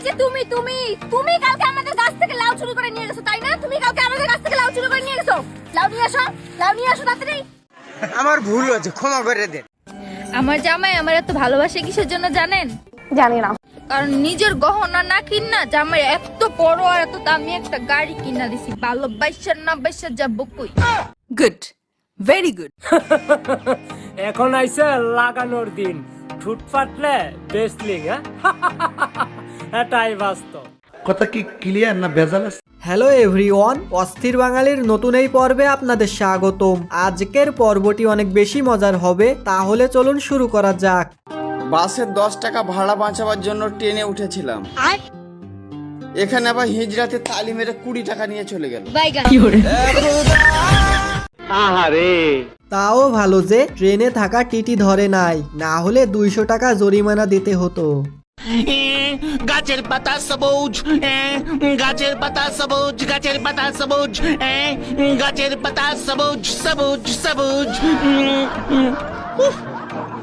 যে তুমি তুমি তুমি কালকে আমাদের গাছ থেকে লাউ চুরি করে নিয়ে গেছো তাই না? তুমি কালকে আমাদের গাছ থেকে লাউ চুরি করে নিয়ে গেছো। লাউ নিয়ে আসো তাড়াতাড়ি। আমার ভুল হয়েছে, ক্ষমা করে দেন। আমার জামাই আমার এত ভালোবাসে কিসের জন্য জানেন? জানি না। কারণ নিজের গহনা না কিনা জামাই এত বড় আর এত দামি একটা গাড়ি কিনা দিছি। ভালোবাসার না বাইসা যাবো কই। Good, very good. এখন আইছে লাগানোর দিন, ঠুট ফাটলে বেসলিং। এটাই বাস্তব। কথা কি ক্লিয়ার না ভেজাল আছে? হ্যালো এভরিওয়ান, অস্থির বাঙালির নতুন এই পর্বে আপনাদের স্বাগতম। আজকের পর্বটি অনেক বেশি মজার হবে, তাহলে চলুন শুরু করা যাক। বাসে 10 টাকা ভাড়া বাঁচাবার জন্য ট্রেনে উঠেছিলাম, এখানে আবার হিজড়াতে তালি মেরে 20 টাকা নিয়ে চলে গেল। তাও ভালো যে ট্রেনে থাকা টিটি ধরে নাই, না হলে 200 টাকা জরিমানা দিতে হতো। গাছের পাতা সবুজ, গাছের পাতা সবুজ, গাছের পাতা সবুজ, গাছের পাতা সবুজ সবুজ সবুজ।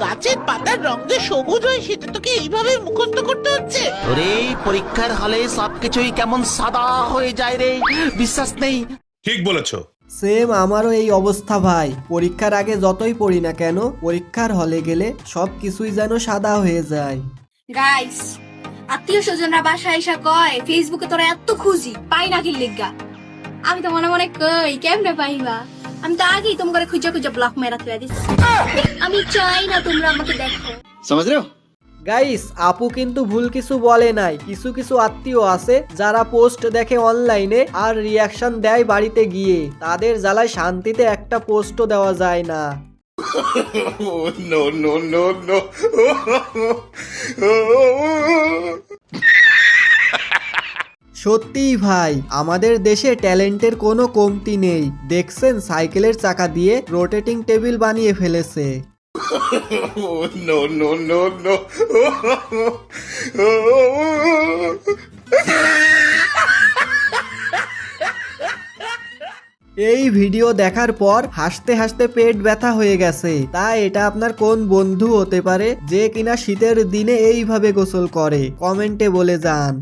গাছের পাতার রং যে সবুজ হয় সেটা তোকে এইভাবে মুখস্থ করতে হচ্ছে? ওরে পরীক্ষার হলে সবকিছুই কেমন সাদা হয়ে যায় রে, বিশ্বাস নেই? ঠিক বলেছো। সেম আমারও এই অবস্থা ভাই। পরীক্ষার আগে যতই পড়ি না কেন, পরীক্ষার হলে গেলে সব কিছুই যেন সাদা হয়ে যায়। গাইস, আত্মীয় স্বজনরা বাসায় এসে কয় ফেসবুকে তোরা এত খুঁজি পাই না কি লিগা। আমি তো মনে মনে কই কেমনে পাইবা, আমি তো আগেই তোমাকে খুঁজে খুঁজে ব্লক মেরা তুলে দিচ্ছি। আমি চাই না তোমরা আমাকে দেখো। समझ रहे हो? গাইস, আপু কিন্তু ভুল কিছু বলে নাই। কিছু কিছু আত্মীয় আছে যারা পোস্ট দেখে অনলাইনে আর রিয়াকশন দেয় বাড়িতে গিয়ে। তাদের জ্বালায় শান্তিতে একটা পোস্টও দেওয়া যায় না। No no no no. সত্যিই ভাই, আমাদের দেশে ট্যালেন্টের কোনো কমতি নেই। দেখছেন সাইকেলের চাকা দিয়ে রোটেটিং টেবিল বানিয়ে ফেলেছে। No no no no. এই ভিডিও দেখার পর হাসতে হাসতে পেট ব্যথা হয়ে গেছে। তা এটা আপনার কোন বন্ধু হতে পারে যে কিনা শীতের দিনে এইভাবে গোসল করে? কমেন্টে বলে যান।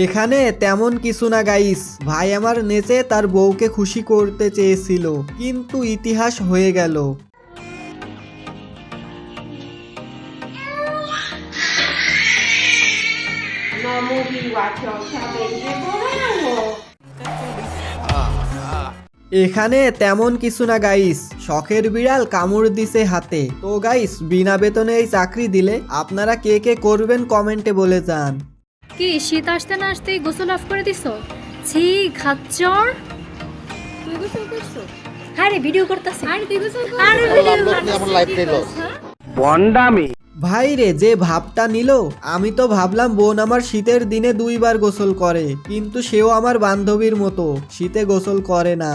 এখানে তেমন কিছু না গাইস, ভাই আমার নেচে তার বউকে খুশি করতে চেয়েছিল, কিন্তু ইতিহাস হয়ে গেল। এখানে তেমন কিছু না গাইস, শখের বিড়াল কামড় দিছে হাতে। তো গাইস, বিনা বেতনে এই চাকরি দিলে আপনারা কে কে করবেন কমেন্টে বলে যান। কি শীত আসতে না আসতেই গোসল অফ করে দিছো? ছি খাচ্চর। তুই গোসল করছো? আরে ভিডিও করতেছিস। আরে তুই গোসল কর। আরে এখন লাইভ নিলো বন্ডামি। ভাই রে, যে ভাবটা নিল, আমি তো ভাবলাম বোন আমার শীতের দিনে 2 বার গোসল করে, কিন্তু সেও আমার বান্ধবীর মতো শীতে গোসল করে না।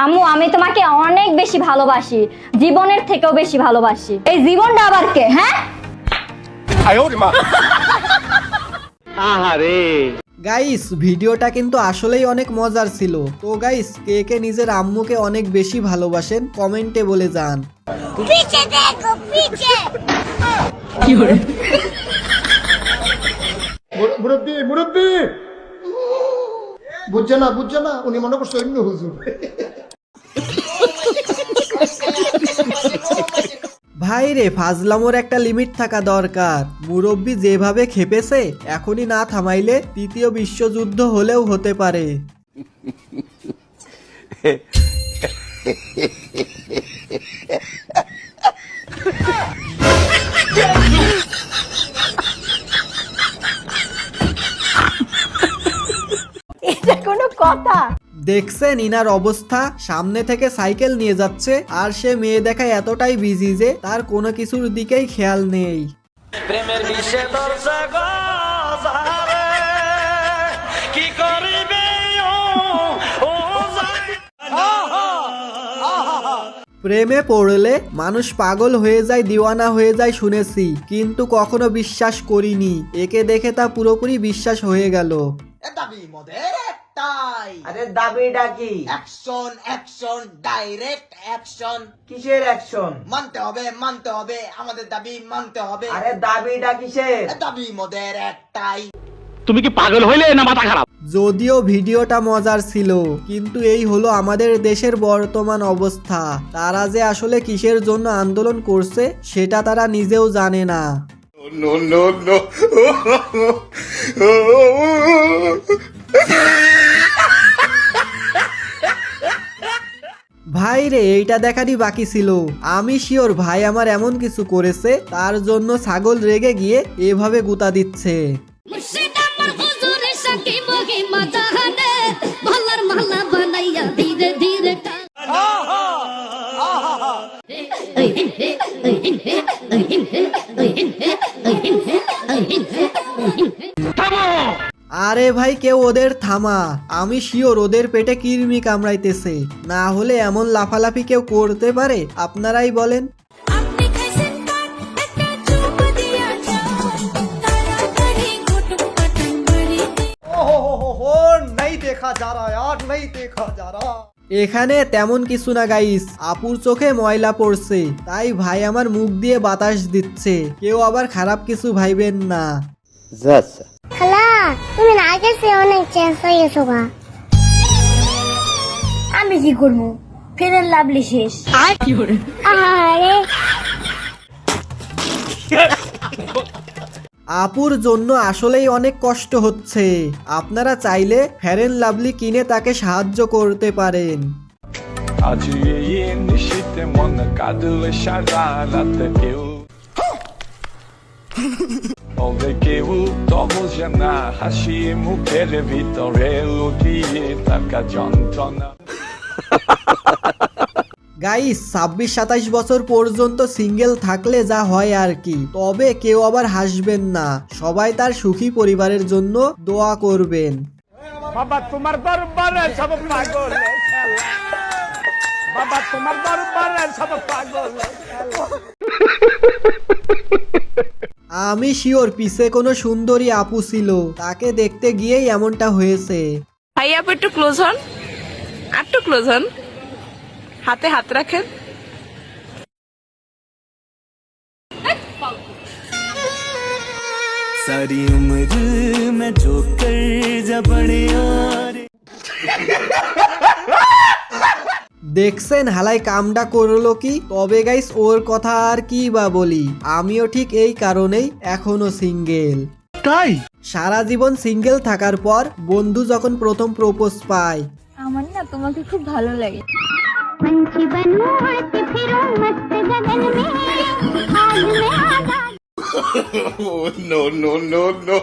আম্মু, আমি তোমাকে অনেক বেশি ভালোবাসি, জীবনের থেকেও বেশি ভালোবাসি। এই জীবনটা আবার কে? হ্যাঁ, গাইস, ভিডিওটা কিন্তু আসলেই অনেক মজার ছিল। তো গাইস, কে কে নিজের আম্মুকে অনেক বেশি ভালোবাসেন কমেন্টে বলে যান। পিছে দেখো পিছে। মুরব্বি মুরব্বি, বুঝছে না, উনি মনে করছে অন্য হুজুর। ভাই রে, ফাজলামোর একটা লিমিট থাকা দরকার। মুরব্বি যেভাবে খেপেছে, এখনই না থামাইলে 3য় বিশ্বযুদ্ধ হলেও হতে পারে। এটা কোনো কথা? দেখছেন ইনার অবস্থা, সামনে থেকে সাইকেল নিয়ে যাচ্ছে আর সে মেয়ে দেখায় এতটাই বিজি যে তার কোনো কিছুর দিকেই খেয়াল নেই। প্রেমের বিষে দরজা গজারে কি করিবে ও প্রেমে পড়লে মানুষ পাগল হয়ে যায়, দিওয়ানা হয়ে যায় শুনেছি, কিন্তু কখনো বিশ্বাস করিনি। একে দেখে তা পুরোপুরি বিশ্বাস হয়ে গেল। দাবি মোদের একটাই। আরে দাবিটা কি? Action, action, direct action. কিসের অ্যাকশন? মানতে হবে, মানতে হবে, আমাদের দাবি মানতে হবে। আরে দাবিটা কিসের? দাবি মোদের একটাই। তুমি কি পাগল হইলে না মাথা খারাপ? যদিও ভিডিওটা মজার ছিল, কিন্তু এই হলো আমাদের দেশের বর্তমান অবস্থা। তারা যে আসলে কিসের জন্য আন্দোলন করছে সেটা তারা নিজেও জানে না। No, no, no. ভাই রে, এইটা দেখারই বাকি ছিল। আমি শিওর ভাই আমার এমন কিছু করেছে তার জন্য ছাগল রেগে গিয়ে এভাবে গুতা দিচ্ছে। আরে ভাই কেউ ওদের থামা, আমি শিওর ওদের পেটে কৃমি কামড়াইতেছে, না হলে এমন লাফালাফি কেউ করতে পারে? আপনারাই বলেন। এখানে তেমন কিছু না গাইস, আপুর চোখে ময়লা পড়ছে তাই ভাই আমার মুখ দিয়ে বাতাস দিচ্ছে, কেউ আবার খারাপ কিছু ভাইবেন না। খালা, তুমি না আগের চেয়ে অনেক চেঞ্জ হয়ে গেছো গা। আমি কি করবো, ফেরের লাভলি শেষ। আরে আপুর জন্য আসলেই অনেক কষ্ট হচ্ছে। আপনারা চাইলে ফেয়ার এন্ড লাভলি কিনে তাকে সাহায্য করতে পারেন। গাইস 26-27 বছর পর্যন্ত সিঙ্গেল থাকলে যা হয় আর কি, তবে কেউ আবার হাসবেন না, সবাই তার সুখী পরিবারের জন্য দোয়া করবেন। বাবা তোমার দরবারে সব পাগল খেলা, বাবা তোমার দরবারে সব পাগল খেলা। আমি শিওর পিছে কোনো সুন্দরী আপু ছিল, তাকে দেখতে গিয়েই এমনটা হয়েছে। ভাই আপু একটু ক্লোজ হন, একটু ক্লোজ হন, হাতে হাত রাখেন। सारी उम्र में जो कर जा बड़े দেখছেন হালাই কামডা করলো কি? তবে গাইস ওর কথা আর কি বা বলি, আমিও ঠিক এই কারণেই এখনো সিঙ্গেল। তাই সারা জীবন সিঙ্গেল থাকার পর বন্ধু যখন প্রথম প্রপোজ পায়, আমার না তোমাকে খুব ভালো লাগে। Oh, no, no, no, no.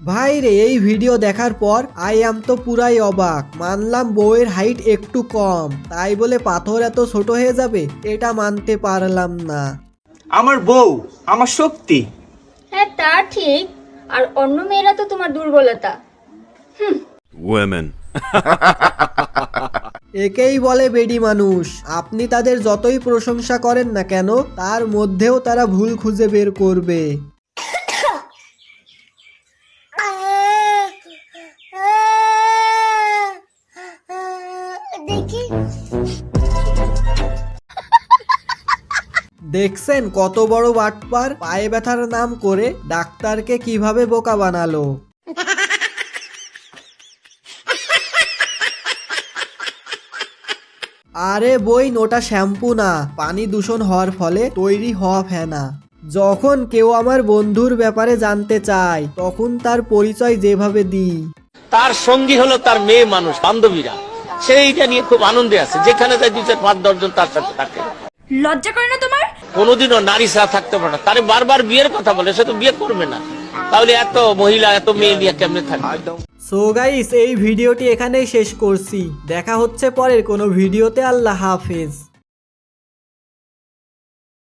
ভাই রে, এই ভিডিও দেখার পর আই এম তো পুরাই অবাক। মানলাম বউয়ের হাইট একটু কম, তাই বলে পাথর এত ছোট হয়ে যাবে এটা মানতে পারলাম না। আমার বউ আমার শক্তি। হ্যাঁ তা ঠিক, আর অন্য মেয়েরা তো তোমার দুর্বলতা। একেই বলে বেডি মানুষ। আপনি তাদের যতই প্রশংসা করেন না কেন, তার মধ্যেও তারা ভুল খুঁজে বের করবে। দেখছেন কত বড় বাটপার, পায়ে ব্যথার নাম করে ডাক্তারকে কিভাবে বোকা বানালো। আরে বই, ওটা শ্যাম্পু না, পানি দূষণ হওয়ার ফলে তৈরি হওয়া ফেনা। যখন কেউ আমার বন্ধুর ব্যাপারে জানতে চায় তখন তার পরিচয় যেভাবে দিই। তার সঙ্গী হলো তার মেয়ে মানুষ, বান্ধবীরা, সেইটা নিয়ে খুব আনন্দে আছে, যেখানে তাই 2-4-5-10 জন তার সাথে থাকে। লজ্জা করে না তোমার? কোনোদিনও নারী ছাড়া থাকতে পারে না। তারে বারবার বিয়ের কথা বলে, সে তো বিয়ে করবে না, তাহলে এত মহিলা এত মেয়ে নিয়ে কেমনে থাকবে? সো গাইস, এই ভিডিওটি এখানেই শেষ করছি। দেখা হচ্ছে পরের কোনো ভিডিওতে। আল্লাহ হাফেজ।